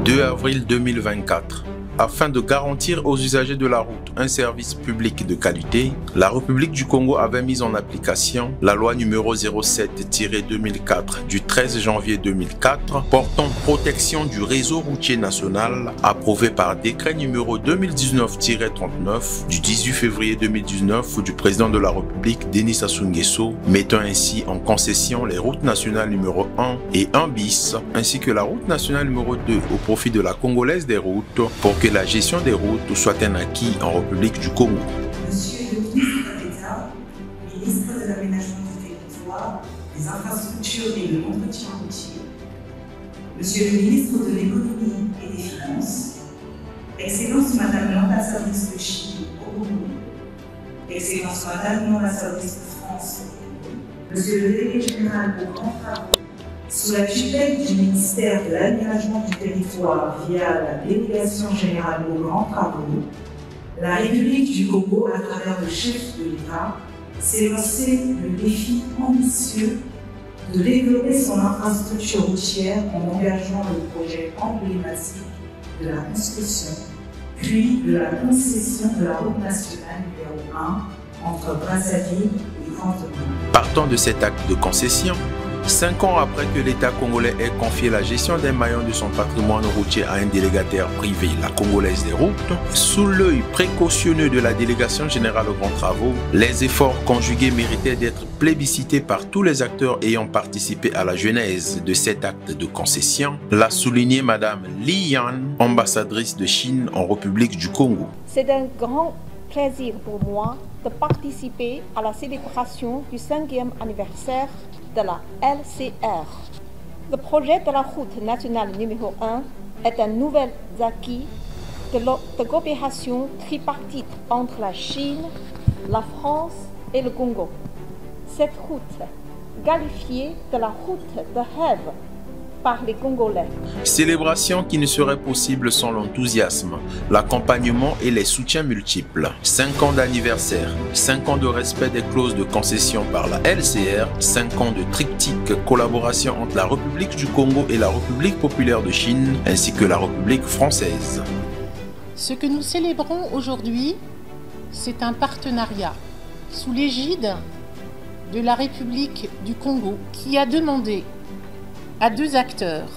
2 avril 2024. Afin de garantir aux usagers de la route un service public de qualité, la République du Congo avait mis en application la loi numéro 07-2004 du 13 janvier 2004 portant protection du réseau routier national, approuvée par décret numéro 2019-39 du 18 février 2019 du président de la République Denis Sassou Nguesso, mettant ainsi en concession les routes nationales numéro 1 et 1 bis, ainsi que la route nationale numéro 2 au profit de la Congolaise des routes pour que la gestion des routes soit un acquis en République du Congo. Monsieur le ministre d'État, ministre de l'Aménagement du Territoire, des Infrastructures et de l'Entretien routier, Monsieur le ministre de l'Économie et des Finances, Excellence Madame l'ambassadrice de Chine au Congo, Excellence Madame l'ambassadrice de France au Congo, Monsieur le délégué général aux grands travaux, sous la tutelle du ministère de l'Aménagement du Territoire via la délégation générale aux grands travaux, la République du Congo, à travers le chef de l'État, s'est lancé le défi ambitieux de développer son infrastructure routière en engageant le projet emblématique de la construction, puis de la concession de la route nationale numéro 1 entre Brazzaville et Grand-Oman. Partant de cet acte de concession, 5 ans après que l'État congolais ait confié la gestion des maillons de son patrimoine routier à un délégataire privé, la Congolaise des routes, sous l'œil précautionneux de la délégation générale aux grands travaux, les efforts conjugués méritaient d'être plébiscités par tous les acteurs ayant participé à la genèse de cet acte de concession, l'a souligné Madame Li Yan, ambassadrice de Chine en République du Congo. C'est un grand plaisir pour moi de participer à la célébration du 5e anniversaire de la LCR. Le projet de la route nationale numéro 1 est un nouvel acquis de coopération tripartite entre la Chine, la France et le Congo. Cette route, qualifiée de la route de rêve par les Congolais. Célébration qui ne serait possible sans l'enthousiasme, l'accompagnement et les soutiens multiples. 5 ans d'anniversaire, 5 ans de respect des clauses de concession par la LCR, 5 ans de triptyque collaboration entre la République du Congo et la République populaire de Chine, ainsi que la République française. Ce que nous célébrons aujourd'hui, c'est un partenariat sous l'égide de la République du Congo qui a demandé à 2 acteurs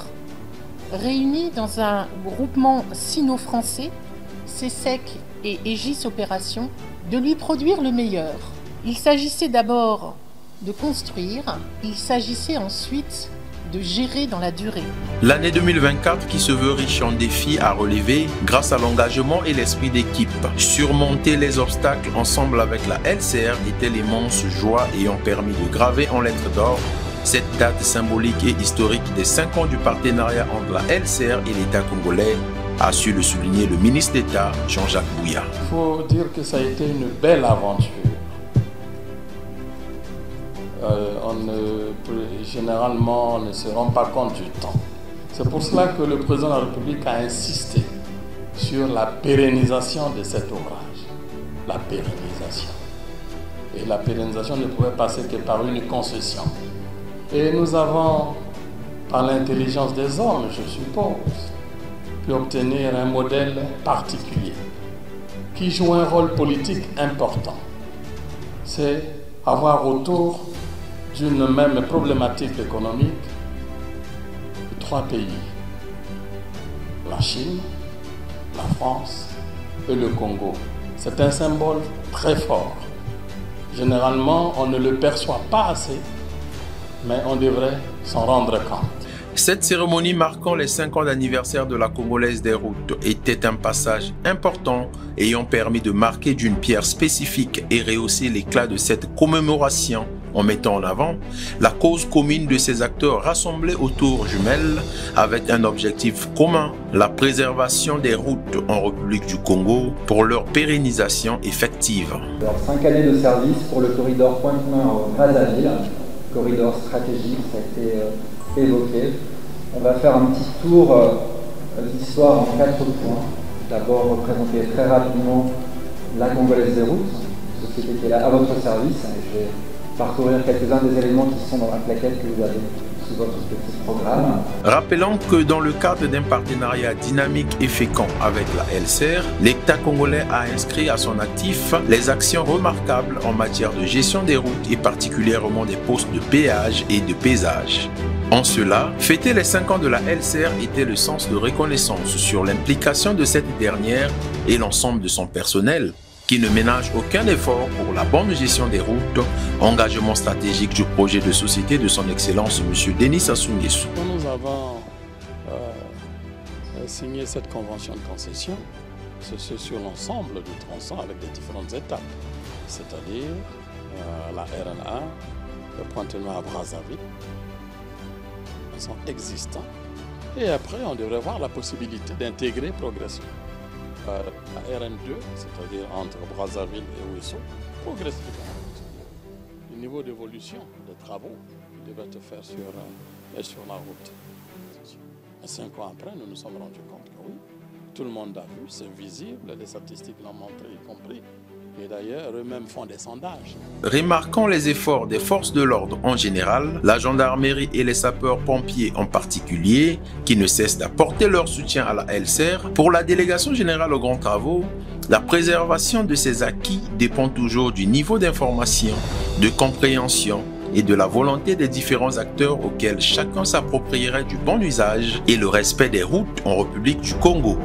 réunis dans un groupement sino-français, CESEC et Aegis Opération, de lui produire le meilleur. Il s'agissait d'abord de construire, il s'agissait ensuite de gérer dans la durée. L'année 2024 qui se veut riche en défis à relever grâce à l'engagement et l'esprit d'équipe. Surmonter les obstacles ensemble avec la LCR était l'immense joie ayant permis de graver en lettres d'or cette date symbolique et historique des 5 ans du partenariat entre la LCR et l'État congolais, a su le souligner le ministre d'État Jean-Jacques Bouya. Il faut dire que ça a été une belle aventure. Généralement, on ne se rend pas compte du temps. C'est pour cela que le président de la République a insisté sur la pérennisation de cet ouvrage. La pérennisation. Et la pérennisation ne pouvait passer que par une concession. Et nous avons, par l'intelligence des hommes, je suppose, pu obtenir un modèle particulier qui joue un rôle politique important. C'est avoir autour d'une même problématique économique 3 pays, la Chine, la France et le Congo. C'est un symbole très fort. Généralement, on ne le perçoit pas assez, mais on devrait s'en rendre compte. Cette cérémonie marquant les 5 ans d'anniversaire de la Congolaise des routes était un passage important ayant permis de marquer d'une pierre spécifique et rehausser l'éclat de cette commémoration en mettant en avant la cause commune de ces acteurs rassemblés autour jumelles avec un objectif commun, la préservation des routes en République du Congo pour leur pérennisation effective. Alors, 5 années de service pour le corridor Pointe-Noire-Brazzaville, corridor stratégique, ça a été évoqué. On va faire un petit tour de l'histoire en 4 points. D'abord représenter très rapidement la Congolaise des routes, société qui est là à votre service. Je vais parcourir quelques-uns des éléments qui sont dans la plaquette que vous avez sous votre petit programme. Rappelons que dans le cadre d'un partenariat dynamique et fécond avec la LCR, l'État congolais a inscrit à son actif les actions remarquables en matière de gestion des routes et particulièrement des postes de péage et de paysage. En cela, fêter les 5 ans de la LCR était le sens de reconnaissance sur l'implication de cette dernière et l'ensemble de son personnel, qui ne ménage aucun effort pour la bonne gestion des routes, engagement stratégique du projet de société de son Excellence M. Denis Sassou Nguesso. Nous avons signé cette convention de concession, c'est sur l'ensemble du tronçon avec des différentes étapes, c'est-à-dire la RN1, le Pointe-Noire à Brazzaville, sont existants. Et après, on devrait voir la possibilité d'intégrer progressivement la RN2, c'est-à-dire entre Brazzaville et Ouesso, progressivement. Le niveau d'évolution des travaux devait se faire sur la route. Et 5 ans après, nous nous sommes rendus compte que oui, tout le monde a vu, c'est visible, les statistiques l'ont montré, y compris. Et d'ailleurs, eux-mêmes font des sondages. Remarquant les efforts des forces de l'ordre en général, la gendarmerie et les sapeurs-pompiers en particulier, qui ne cessent d'apporter leur soutien à la LCR, pour la délégation générale aux grands travaux, la préservation de ces acquis dépend toujours du niveau d'information, de compréhension et de la volonté des différents acteurs auxquels chacun s'approprierait du bon usage et le respect des routes en République du Congo.